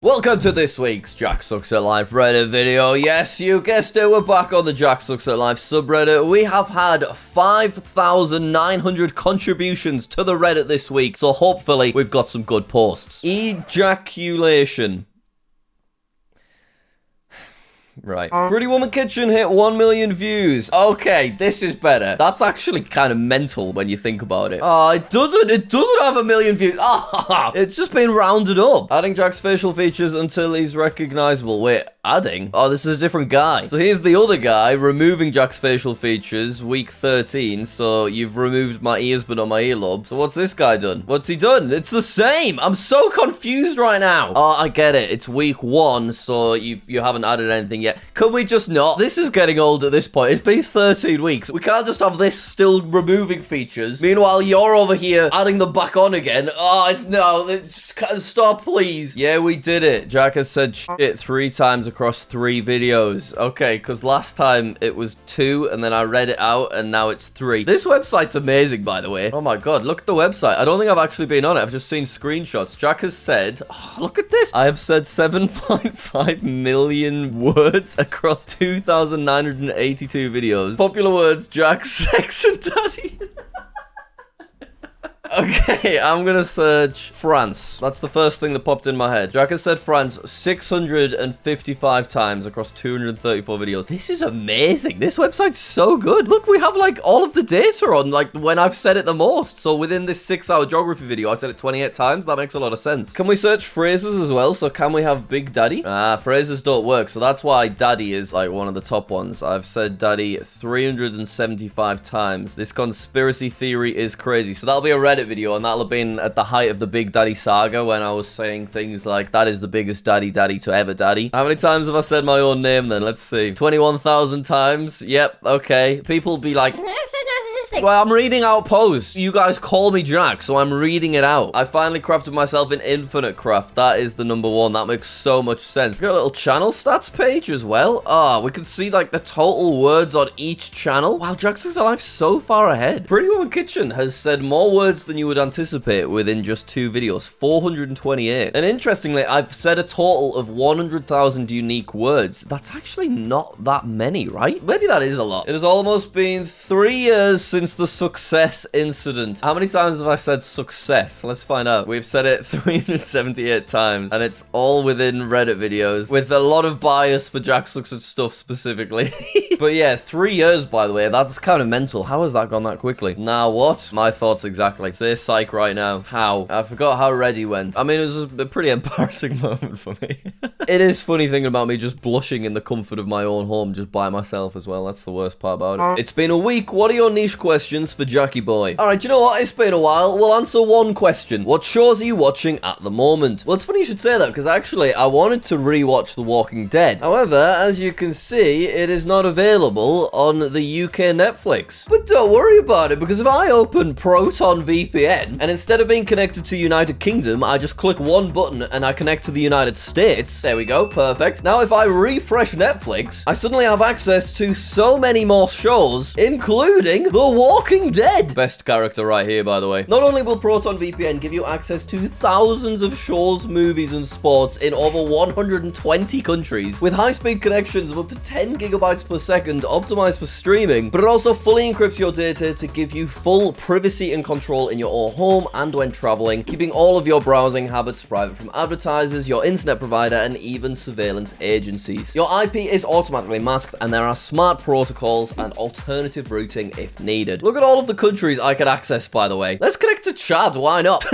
Welcome to this week's Jack Sucks at Life Reddit video. Yes, you guessed it, we're back on the Jack Sucks at Life subreddit. We have had 5,900 contributions to the Reddit this week, so hopefully we've got some good posts. Ejaculation. Right. Pretty Woman Kitchen hit 1 million views. Okay, this is better. That's actually kind of mental when you think about it. Oh, it doesn't have 1 million views. Ah, it's just been rounded up. Adding Jack's facial features until he's recognizable. Wait, adding? Oh, this is a different guy. So here's the other guy removing Jack's facial features, week 13. So you've removed my ears but not my earlobe. So what's this guy done? What's he done? It's the same. I'm so confused right now. Oh, I get it. It's week 1, so you haven't added anything yet. Can we just not? This is getting old at this point. It's been 13 weeks. We can't just have this still removing features. Meanwhile, you're over here adding them back on again. Oh, stop, please. Yeah, we did it. Jack has said shit 3 times across 3 videos. Okay, because last time it was 2, and then I read it out, and now it's 3. This website's amazing, by the way. Oh my god, look at the website. I don't think I've actually been on it. I've just seen screenshots. Jack has said, oh, look at this. I have said 7.5 million words across 2,982 videos. Popular words: Jack, sex, and daddy. Okay, I'm gonna search France. That's the first thing that popped in my head. Jack has said France 655 times across 234 videos. This is amazing. This website's so good. Look, we have like all of the data on like when I've said it the most. So within this 6-hour geography video, I said it 28 times. That makes a lot of sense. Can we search phrases as well? So can we have Big Daddy? Phrases don't work. So that's why Daddy is like one of the top ones. I've said Daddy 375 times. This conspiracy theory is crazy. So that'll be a Reddit video, and that'll have been at the height of the Big Daddy saga when I was saying things like, that is the biggest daddy to ever daddy. How many times have I said my own name then? Let's see. 21,000 times. Yep, okay. People be like, well, I'm reading out posts. You guys call me Jack, so I'm reading it out. I finally crafted myself an infinite craft. That is the #1. That makes so much sense. Got a little channel stats page as well. Ah, we can see like the total words on each channel. Wow, Jack Sucks at Life so far ahead. Pretty Woman Kitchen has said more words than you would anticipate within just 2 videos. 428. And interestingly, I've said a total of 100,000 unique words. That's actually not that many, right? Maybe that is a lot. It has almost been 3 years since the success incident. How many times have I said success? Let's find out. We've said it 378 times, and it's all within Reddit videos, with a lot of bias for JackSucksAtStuff specifically. But yeah, 3 years, by the way. That's kind of mental. How has that gone that quickly? Now what? My thoughts exactly. Say psych right now. How? I forgot how Reddy went. I mean, it was a pretty embarrassing moment for me. It is funny thinking about me just blushing in the comfort of my own home, just by myself as well. That's the worst part about it. It's been a week. What are your niche questions for Jackie Boy? Alright, you know what? It's been a while. We'll answer one question. What shows are you watching at the moment? Well, it's funny you should say that, because actually, I wanted to rewatch The Walking Dead. However, as you can see, it is not available on the UK Netflix. But don't worry about it, because if I open Proton VPN, and instead of being connected to United Kingdom, I just click one button and I connect to the United States. There we go, perfect. Now, if I refresh Netflix, I suddenly have access to so many more shows, including The Walking Dead. Best character right here, by the way. Not only will Proton VPN give you access to thousands of shows, movies, and sports in over 120 countries, with high-speed connections of up to 10 gigabytes per second optimized for streaming, but it also fully encrypts your data to give you full privacy and control in your own home and when traveling, keeping all of your browsing habits private from advertisers, your internet provider, and even surveillance agencies. Your IP is automatically masked, and there are smart protocols and alternative routing if needed. Look at all of the countries I can access, by the way. Let's connect to Chad, why not?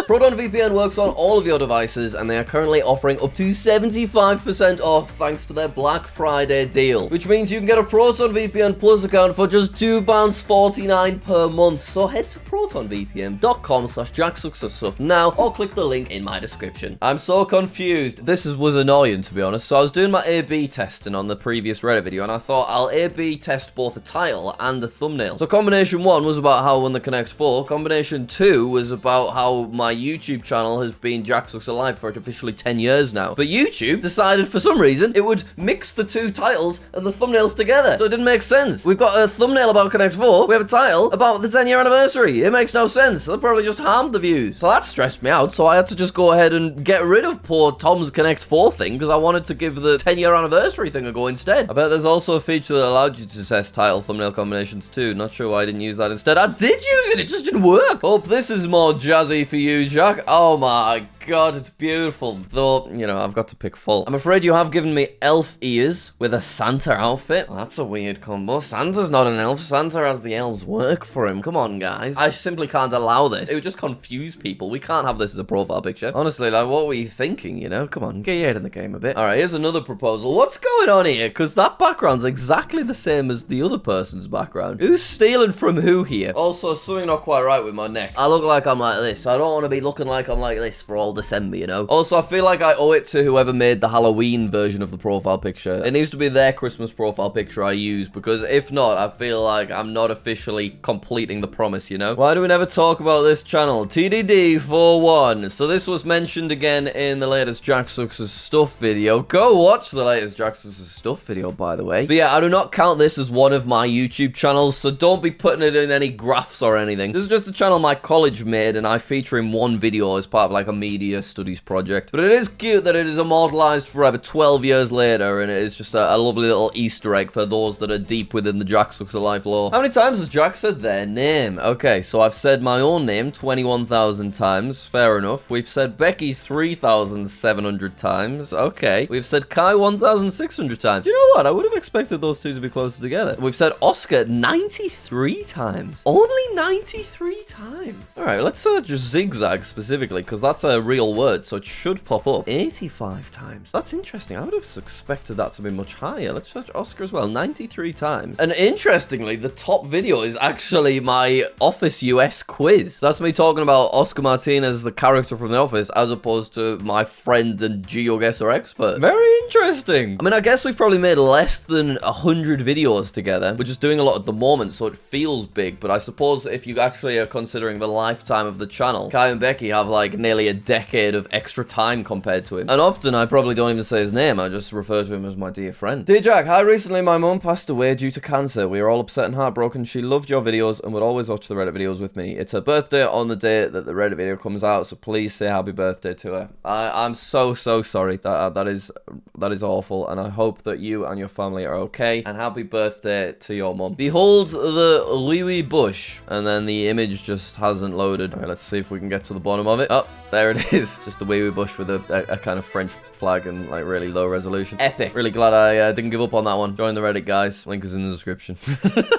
Proton VPN works on all of your devices, and they are currently offering up to 75% off thanks to their Black Friday deal, which means you can get a Proton VPN Plus account for just £2.49 per month. So head to protonvpn.com/JackSucksAtStuff now, or click the link in my description. I'm so confused. This was annoying, to be honest. So I was doing my A/B testing on the previous Reddit video, and I thought I'll A/B test both the title and the thumbnail. So combination combination 1 was about how I won the Connect 4. Combination 2 was about how my YouTube channel has been JackSucksAtStuff for officially 10 years now. But YouTube decided for some reason it would mix the two titles and the thumbnails together. So it didn't make sense. We've got a thumbnail about Connect 4. We have a title about the 10-year anniversary. It makes no sense. That probably just harmed the views. So that stressed me out. So I had to just go ahead and get rid of poor Tom's Connect 4 thing because I wanted to give the 10-year anniversary thing a go instead. I bet there's also a feature that allowed you to test title thumbnail combinations too. Not sure why I didn't use that instead. I did use it. It just didn't work. Hope this is more jazzy for you, Jack. Oh my God, it's beautiful. Though, you know, I've got to pick full. I'm afraid you have given me elf ears with a Santa outfit. Well, that's a weird combo. Santa's not an elf. Santa has the elves work for him. Come on, guys. I simply can't allow this. It would just confuse people. We can't have this as a profile picture. Honestly, like, what were you thinking, you know? Come on, get your head in the game a bit. All right, here's another proposal. What's going on here? Because that background's exactly the same as the other person's background. Who's stealing from who here? Also, something not quite right with my neck. I look like I'm like this. I don't want to be looking like I'm like this for all December, you know? Also, I feel like I owe it to whoever made the Halloween version of the profile picture. It needs to be their Christmas profile picture I use, because if not, I feel like I'm not officially completing the promise, you know? Why do we never talk about this channel? TDD41. So this was mentioned again in the latest JackSucksAtStuff video. Go watch the latest JackSucksAtStuff video, by the way. But yeah, I do not count this as one of my YouTube channels, so don't be putting it in any graphs or anything. This is just a channel my college made, and I feature in one video as part of like a media studies project. But it is cute that it is immortalized forever 12 years later, and it is just a lovely little Easter egg for those that are deep within the JackSucksAtStuff lore. How many times has Jack said their name? Okay, so I've said my own name 21,000 times. Fair enough. We've said Becky 3,700 times. Okay. We've said Kai 1,600 times. Do you know what? I would have expected those two to be closer together. We've said Oscar 93 times. Only 93 times. All right, let's search zigzag specifically, because that's a real word, so it should pop up. 85 times. That's interesting. I would have expected that to be much higher. Let's search Oscar as well. 93 times. And interestingly, the top video is actually my Office US quiz. So that's me talking about Oscar Martinez, the character from The Office, as opposed to my friend and geoguessr expert. Very interesting. I mean, I guess we've probably made less than 100 videos together. We're just doing a lot at the moment, so it feels big. But I suppose if you actually are considering the lifetime of the channel, Kai and Becky have like nearly a decade of extra time compared to him. And often I probably don't even say his name. I just refer to him as my dear friend. Dear Jack, hi, recently my mum passed away due to cancer. We are all upset and heartbroken. She loved your videos and would always watch the Reddit videos with me. It's her birthday on the day that the Reddit video comes out, so please say happy birthday to her. I'm so sorry. That is awful, and I hope that you and your family are okay. And happy birthday to your mum. Behold the Liwi bush, and then the image just hasn't loaded. All right, let's see if we can get to the bottom of it. Oh, there it is. It's just the Liwi bush with a kind of French flag and like really low resolution. Epic. Really glad I didn't give up on that one. Join the Reddit, guys. Link is in the description.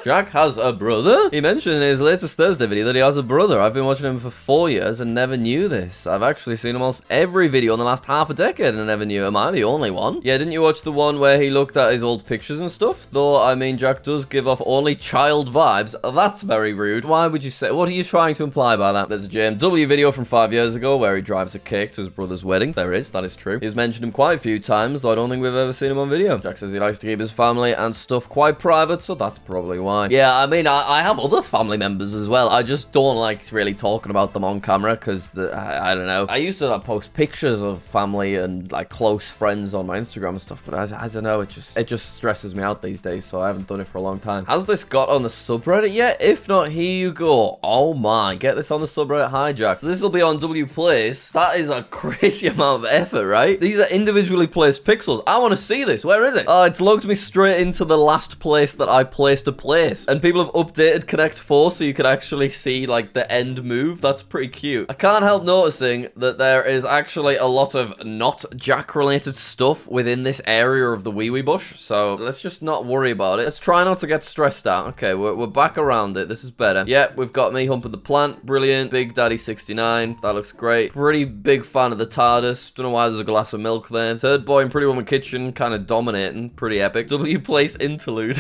Jack has a brother? He mentioned in his latest Thursday video that he has a brother. I've been watching him for 4 years and never knew this. I've actually seen almost every video in the last half a decade and I never knew. Am I the only one? Yeah, didn't you watch the one where he looked at his old pictures and stuff? Though, I mean, Jack does give off only child vibes. That's very rude. Why would you say? What are you trying to imply by that? There's a JMW video from 5 years ago where he drives a cake to his brother's wedding. There is. That is true. He's mentioned him quite a few times, though I don't think we've ever seen him on video. Jack says he likes to keep his family and stuff quite private, so that's probably why. Yeah, I mean, I have other family members as well. I just don't like really talking about them on camera because I don't know. I used to post pictures of family and like close friends on my Instagram and stuff, but I don't know. It just stresses me out these days, so I haven't done it for a long time. Has this got on the subreddit yet? If not, here you go. Oh my, get this on the subreddit hijack. So this will be on W Place. That is a crazy amount of effort, right? These are individually placed pixels. I want to see this. Where is it? Oh, it's logged me straight into the last place that I placed a place. And people have updated Connect 4 so you can actually see like the end move. That's pretty cute. I can't help noticing that there is actually a lot of not Jack related stuff within this area of the wee wee bush. So let's just not worry about it. Let's try not to get stressed out. Okay, we're back around it. This is better. Yep, we've got me humping the plant. Brilliant. Big Daddy 69. That looks great. Pretty big fan of the TARDIS. Don't know why there's a glass of milk there. Third boy in Pretty Woman Kitchen, kind of dominating. Pretty epic. W Place Interlude.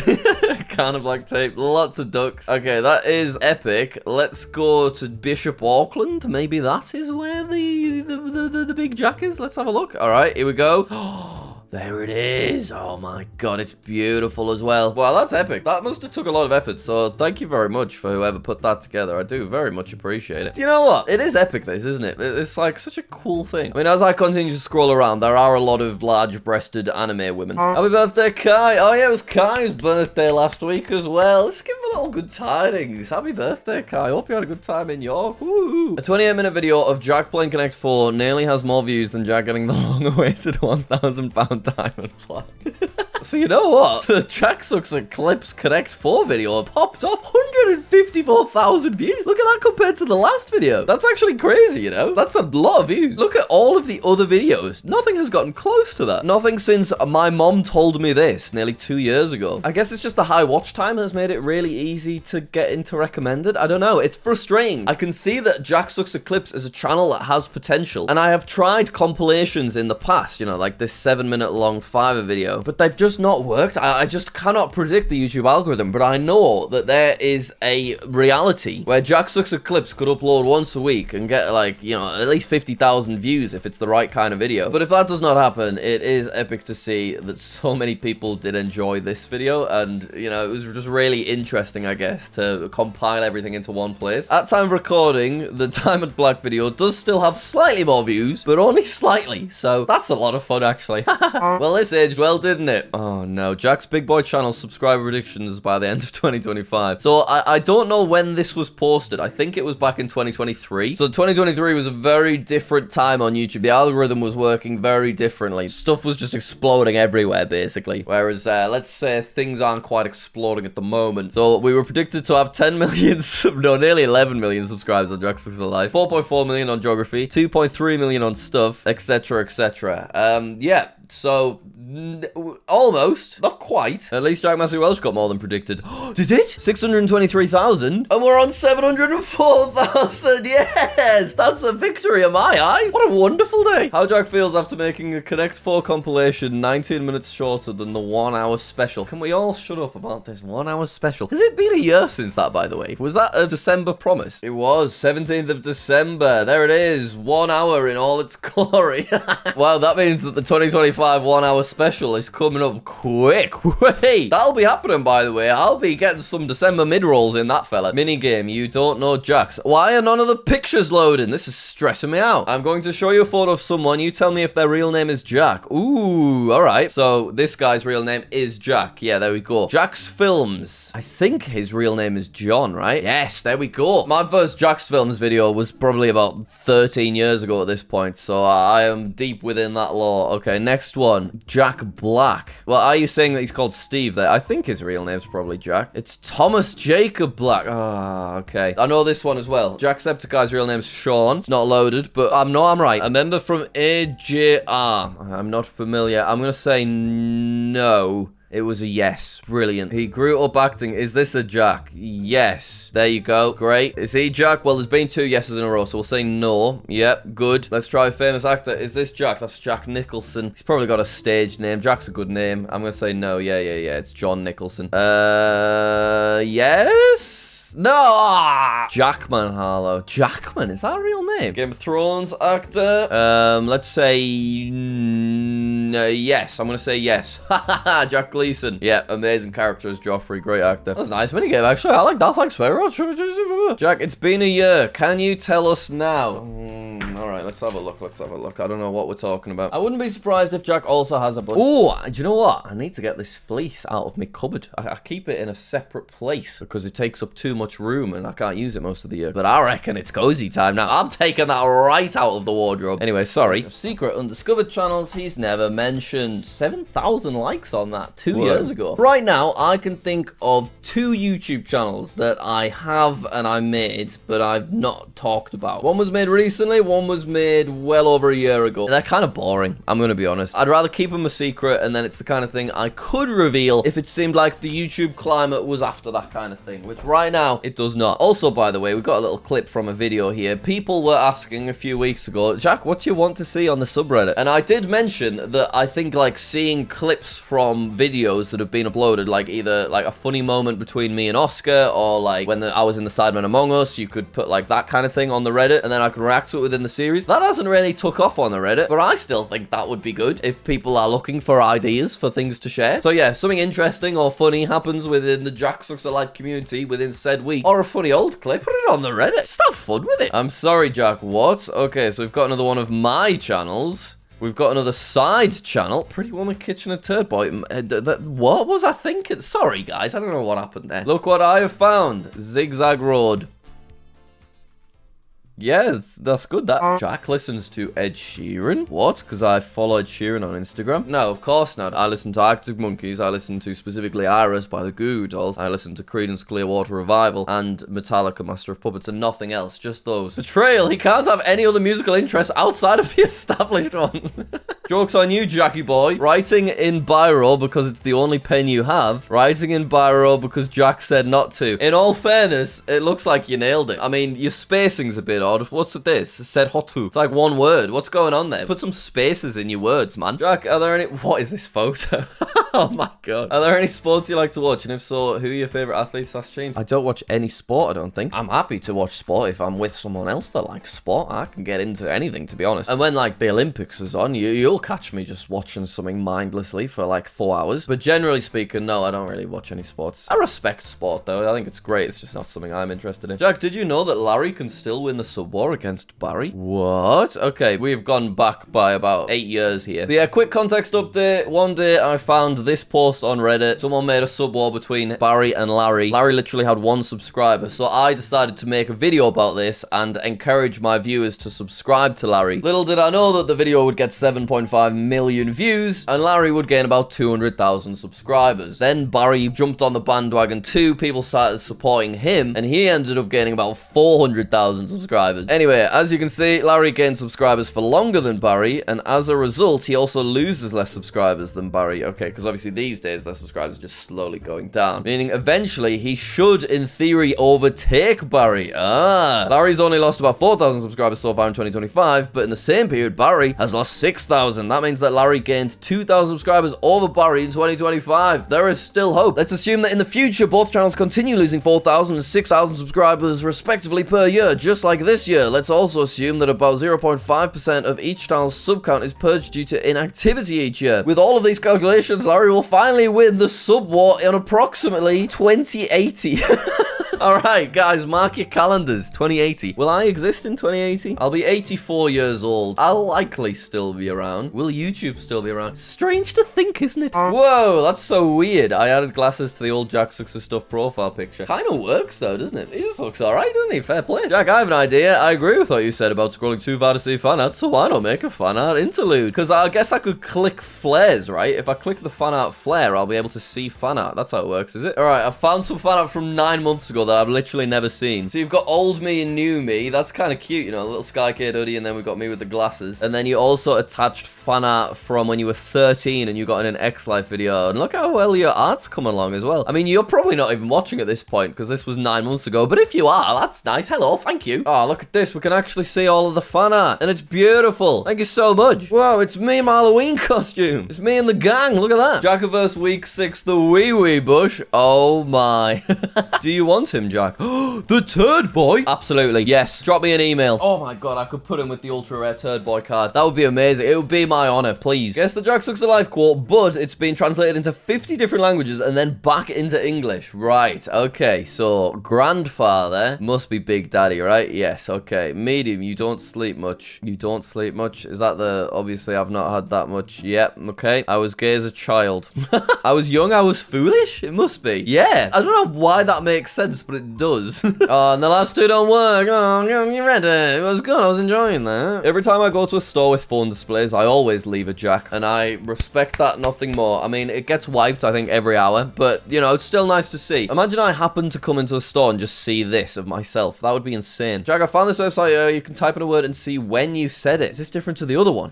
Kind of black tape. Lots of ducks. Okay, that is epic. Let's go to Bishop Auckland. Maybe that is where the big Jack is. Let's have a look. All right, here we go. There it is. Oh my god, it's beautiful as well. Wow, that's epic. That must have took a lot of effort, so thank you very much for whoever put that together. I do very much appreciate it. Do you know what? It is epic, this, isn't it? It's like such a cool thing. I mean, as I continue to scroll around, there are a lot of large-breasted anime women. Happy birthday, Kai. Oh yeah, it was Kai's birthday last week as well. Let's give him a little good tidings. Happy birthday, Kai. Hope you had a good time in York. Woo. A 28-minute video of Jack playing Connect 4 nearly has more views than Jack getting the long-awaited £1,000 diamond plan. So you know what? The JackSucksAtClips Connect 4 video popped off 154,000 views. Look at that compared to the last video. That's actually crazy, you know? That's a lot of views. Look at all of the other videos. Nothing has gotten close to that. Nothing since my mom told me this nearly 2 years ago. I guess it's just the high watch time has made it really easy to get into recommended. I don't know. It's frustrating. I can see that JackSucksAtClips is a channel that has potential. And I have tried compilations in the past, you know, like this 7-minute long Fiverr video, but they've just not worked. I just cannot predict the YouTube algorithm, but I know that there is a reality where JackSucksAtClips could upload once a week and get, like, you know, at least 50,000 views if it's the right kind of video. But if that does not happen, it is epic to see that so many people did enjoy this video, and, you know, it was just really interesting, I guess, to compile everything into one place. At time of recording, the Diamond Black video does still have slightly more views, but only slightly, so that's a lot of fun, actually. Well, this aged well, didn't it? Oh no, Jack's Big Boy channel subscriber predictions by the end of 2025. So I don't know when this was posted. I think it was back in 2023. So 2023 was a very different time on YouTube. The algorithm was working very differently. Stuff was just exploding everywhere, basically. Whereas, let's say things aren't quite exploding at the moment. So we were predicted to have 10 million, no, nearly 11 million subscribers on Jack's Life, 4.4 million on Geography, 2.3 million on Stuff, etc., etc. Yeah. So, almost. Not quite. At least Jack Massey Welsh got more than predicted. Did it? 623,000? And we're on 704,000. Yes! That's a victory in my eyes. What a wonderful day. How Jack feels after making a Connect 4 compilation 19 minutes shorter than the 1 hour special. Can we all shut up about this 1 hour special? Has it been a year since that, by the way? Was that a December promise? It was. 17th of December. There it is. 1 hour in all its glory. Wow, that means that the 2025 1 hour special is coming up quick. Wait, that'll be happening, by the way. I'll be getting some December mid-rolls in that fella. Minigame, you don't know Jax. Why are none of the pictures loading? This is stressing me out. I'm going to show you a photo of someone. You tell me if their real name is Jack. Ooh, all right. So this guy's real name is Jack. Yeah, there we go. Jack's Films. I think his real name is John, right? Yes, there we go. My first Jack's Films video was probably about 13 years ago at this point, so I am deep within that lore. Okay, next one, Jack Black. Well, are you saying that he's called Steve there? I think his real name's probably Jack. It's Thomas Jacob Black. Ah, okay. I know this one as well. Jacksepticeye's real name's Sean. It's not loaded, but I'm right. A member from AJR. I'm not familiar. I'm gonna say no. It was a yes. Brilliant. He grew up acting. Is this a Jack? Yes. There you go. Great. Is he Jack? Well, there's been 2 yeses in a row, so we'll say no. Yep, good. Let's try a famous actor. Is this Jack? That's Jack Nicholson. He's probably got a stage name. Jack's a good name. I'm gonna say no. Yeah. It's John Nicholson. Yes? No! Jackman Harlow. Jackman, is that a real name? Game of Thrones actor. Let's say yes. I'm gonna say yes. Jack Gleason. Yeah, amazing character as Joffrey. Great actor. That's a nice minigame, actually. I like that. Thanks very much. Jack, it's been a year. Can you tell us now? Alright, let's have a look. I don't know what we're talking about. I wouldn't be surprised if Jack also has a bunch. Oh, do you know what? I need to get this fleece out of my cupboard. I keep it in a separate place because it takes up too much room and I can't use it most of the year. But I reckon it's cozy time now. I'm taking that right out of the wardrobe. Anyway, sorry. Secret undiscovered channels he's never mentioned. 7,000 likes on that 2 years ago. Right now, I can think of 2 YouTube channels that I have and I made, but I've not talked about. One was made recently, one was made well over a year ago. They're kind of boring, I'm gonna be honest. I'd rather keep them a secret, and then it's the kind of thing I could reveal if it seemed like the YouTube climate was after that kind of thing, which right now, it does not. Also, by the way, we've got a little clip from a video here. People were asking a few weeks ago, Jack, what do you want to see on the subreddit? And I did mention that I think, like, seeing clips from videos that have been uploaded, like either like a funny moment between me and Oscar, or like when I was in the Sidemen Among Us, you could put like that kind of thing on the Reddit, and then I could react to it within the series. That hasn't really took off on the Reddit, but I still think that would be good if people are looking for ideas for things to share. So yeah, something interesting or funny happens within the Jack Sucks at Life community within said week, or a funny old clip, put it on the Reddit. Just have fun with it. I'm sorry, Jack, what? Okay, so we've got another one of my channels. We've got another side channel. Pretty Woman Kitchen and Turd Boy. What was I thinking? Sorry, guys. I don't know what happened there. Look what I have found. Zigzag Road. Yeah, that's good, that. Jack listens to Ed Sheeran. What? Because I follow Ed Sheeran on Instagram? No, of course not. I listen to Arctic Monkeys. I listen to specifically Iris by the Goo Goo Dolls. I listen to Creedence Clearwater Revival and Metallica Master of Puppets and nothing else. Just those. Betrayal. He can't have any other musical interests outside of the established ones. Joke's on you, Jackie boy. Writing in biro because it's the only pen you have. Writing in biro because Jack said not to. In all fairness, it looks like you nailed it. I mean, your spacing's a bit odd. What's this? It said hotu. It's like one word. What's going on there? Put some spaces in your words, man. Jack, are there any... What is this photo? Oh my god. Are there any sports you like to watch? And if so, who are your favourite athletes? That's changed. I don't watch any sport, I don't think. I'm happy to watch sport if I'm with someone else that likes sport. I can get into anything, to be honest. And when, like, the Olympics is on, you'll catch me just watching something mindlessly for, like, 4 hours. But generally speaking, no, I don't really watch any sports. I respect sport, though. I think it's great. It's just not something I'm interested in. Jack, did you know that Larry can still win the sub war against Barry? What? Okay, we've gone back by about 8 years here. But yeah, quick context update. One day I found this post on Reddit. Someone made a sub war between Barry and Larry. Larry literally had 1 subscriber, so I decided to make a video about this and encourage my viewers to subscribe to Larry. Little did I know that the video would get 7.5 million views and Larry would gain about 200,000 subscribers. Then Barry jumped on the bandwagon too. People started supporting him and he ended up gaining about 400,000 subscribers. Anyway, as you can see, Larry gained subscribers for longer than Barry, and as a result, he also loses less subscribers than Barry. Okay, because obviously these days, their subscribers are just slowly going down. Meaning, eventually, he should, in theory, overtake Barry. Larry's only lost about 4,000 subscribers so far in 2025, but in the same period, Barry has lost 6,000. That means that Larry gained 2,000 subscribers over Barry in 2025. There is still hope. Let's assume that in the future, both channels continue losing 4,000 and 6,000 subscribers respectively per year, just like this year. Let's also assume that about 0.5% of each channel's sub count is purged due to inactivity each year. With all of these calculations, Larry will finally win the sub war in approximately 2080. Alright, guys, mark your calendars. 2080. Will I exist in 2080? I'll be 84 years old. I'll likely still be around. Will YouTube still be around? Strange to think, isn't it? Whoa, that's so weird. I added glasses to the old JackSucksAtStuff profile picture. Kind of works, though, doesn't it? He just looks alright, doesn't he? Fair play. Jack, I have an idea. I agree with what you said about scrolling too far to see fan art, so why not make a fan art interlude? Because I guess I could click flares, right? If I click the fan art flare, I'll be able to see fan art. That's how it works, is it? Alright, I found some fan art from 9 months ago that I've literally never seen. So you've got old me and new me. That's kind of cute, you know, a little Sky Kid hoodie, and then we've got me with the glasses. And then you also attached fan art from when you were 13 and you got in an X-Life video. And look how well your art's coming along as well. I mean, you're probably not even watching at this point because this was 9 months ago. But if you are, that's nice. Hello, thank you. Oh, look at this. We can actually see all of the fan art. And it's beautiful. Thank you so much. Whoa, it's me in my Halloween costume. It's me and the gang. Look at that. Jackaverse Week 6, the wee wee bush. Oh my. Do you want him, Jack? The Turd Boy? Absolutely, yes. Drop me an email. Oh my god, I could put him with the ultra rare Turd Boy card. That would be amazing. It would be my honor, please. Guess the Jack Sucks at Life quote, but it's been translated into 50 different languages and then back into English. Right, okay. So, grandfather must be Big Daddy, right? Yes, okay. Medium, you don't sleep much. You don't sleep much? Is that the... Obviously, I've not had that much. Yep, okay. I was gay as a child. I was young, I was foolish? It must be. Yeah. I don't know why that makes sense, but it does. Oh, and the last two don't work. Oh, you read it. It was good. I was enjoying that. Every time I go to a store with phone displays, I always leave a jack, and I respect that nothing more. I mean, it gets wiped, I think, every hour, but, you know, it's still nice to see. Imagine I happen to come into a store and just see this of myself. That would be insane. Jack, I found this website. You can type in a word and see when you said it. Is this different to the other one?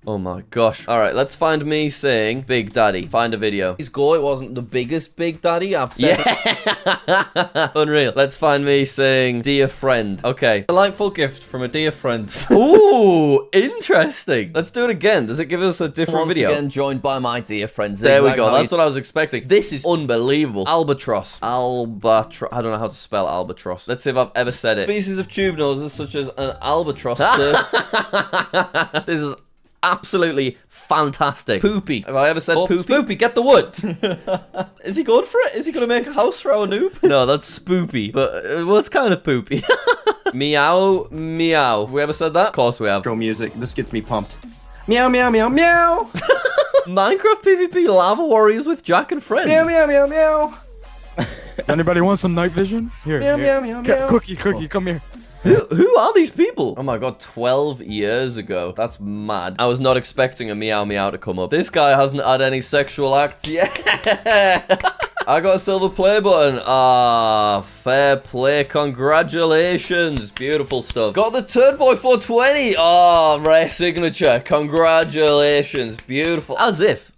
Oh my gosh. All right, let's find me saying Big Daddy. Find a video. Please go. It wasn't the biggest Big Daddy I've said. Yeah. Unreal. Let's find me saying, dear friend. Okay. Delightful gift from a dear friend. Ooh, interesting. Let's do it again. Does it give us a different video? Again, joined by my dear friends. There we go. That's what I was expecting. This is unbelievable. Albatross. Albatross. I don't know how to spell albatross. Let's see if I've ever said it. Species of tube noses such as an albatross. This is absolutely fantastic. Poopy. Have I ever said poopy? Poopy, get the wood. Is he going for it? Is he going to make a house for our noob? No, that's spoopy. But well, it's kind of poopy. Meow, meow. Have we ever said that? Of course we have. Intro music. This gets me pumped. Meow, meow, meow, meow. Minecraft PvP lava warriors with Jack and friends. Meow, meow, meow, meow. Anybody want some night vision? Here. Meow, here. meow, meow, meow. Cookie, come here. Who are these people? Oh my god, 12 years ago. That's mad. I was not expecting a meow meow to come up. This guy hasn't had any sexual acts yet. I got a silver play button. Ah, fair play. Congratulations. Beautiful stuff. Got the Turd Boy 420. Ah, rare signature. Congratulations. Beautiful. As if.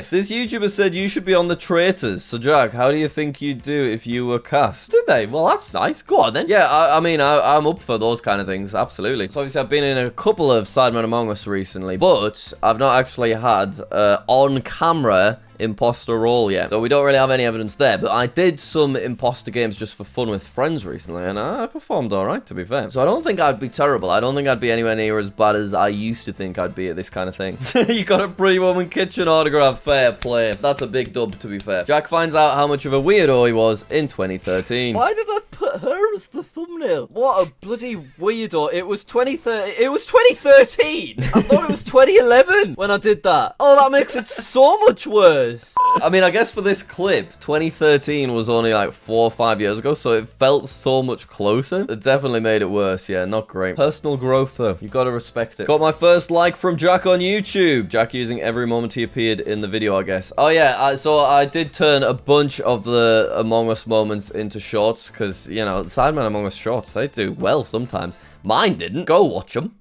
This YouTuber said you should be on the Traitors. So, Jack, how do you think you'd do if you were cast? Did they? Well, that's nice. Go on, then. Yeah, I mean, I'm up for those kind of things. Absolutely. So, obviously, I've been in a couple of Sidemen Among Us recently, but I've not actually had on-camera imposter role yet, so we don't really have any evidence there. But I did some imposter games just for fun with friends recently, and I performed all right, to be fair. So I don't think I'd be terrible. I don't think I'd be anywhere near as bad as I used to think I'd be at this kind of thing. You got a Pretty Woman Kitchen autograph. Fair play. That's a big dub, to be fair. Jack finds out how much of a weirdo he was in 2013. Why did I put her as the thumbnail? What a bloody weirdo. It was 2013. It was 2013. I thought it was 2011 when I did that. Oh, that makes it so much worse. I mean, I guess for this clip, 2013 was only like 4 or 5 years ago, so it felt so much closer. It definitely made it worse. Yeah, not great. Personal growth, though. You gotta respect it. Got my first like from Jack on YouTube. Jack using every moment he appeared in the video, I guess. Oh, yeah. So I did turn a bunch of the Among Us moments into shorts, because, you know, Sidemen Among Us shorts, they do well sometimes. Mine didn't. Go watch them.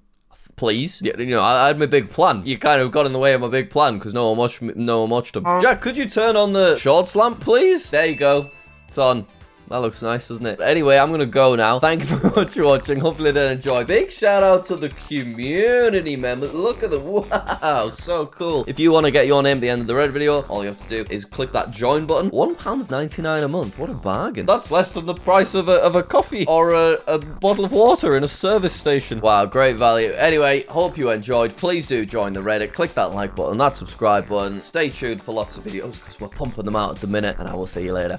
Please. Yeah, you know, I had my big plan. You kind of got in the way of my big plan because no one watched them. Jack, could you turn on the shorts lamp, please? There you go. It's on. That looks nice, doesn't it? Anyway, I'm going to go now. Thank you very much for watching. Hopefully they enjoy. Big shout out to the community members. Look at them. Wow, so cool. If you want to get your name at the end of the red video, all you have to do is click that join button. £1.99 a month. What a bargain. That's less than the price of a coffee or a bottle of water in a service station. Wow, great value. Anyway, hope you enjoyed. Please do join the Reddit. Click that like button, that subscribe button. Stay tuned for lots of videos because we're pumping them out at the minute, and I will see you later.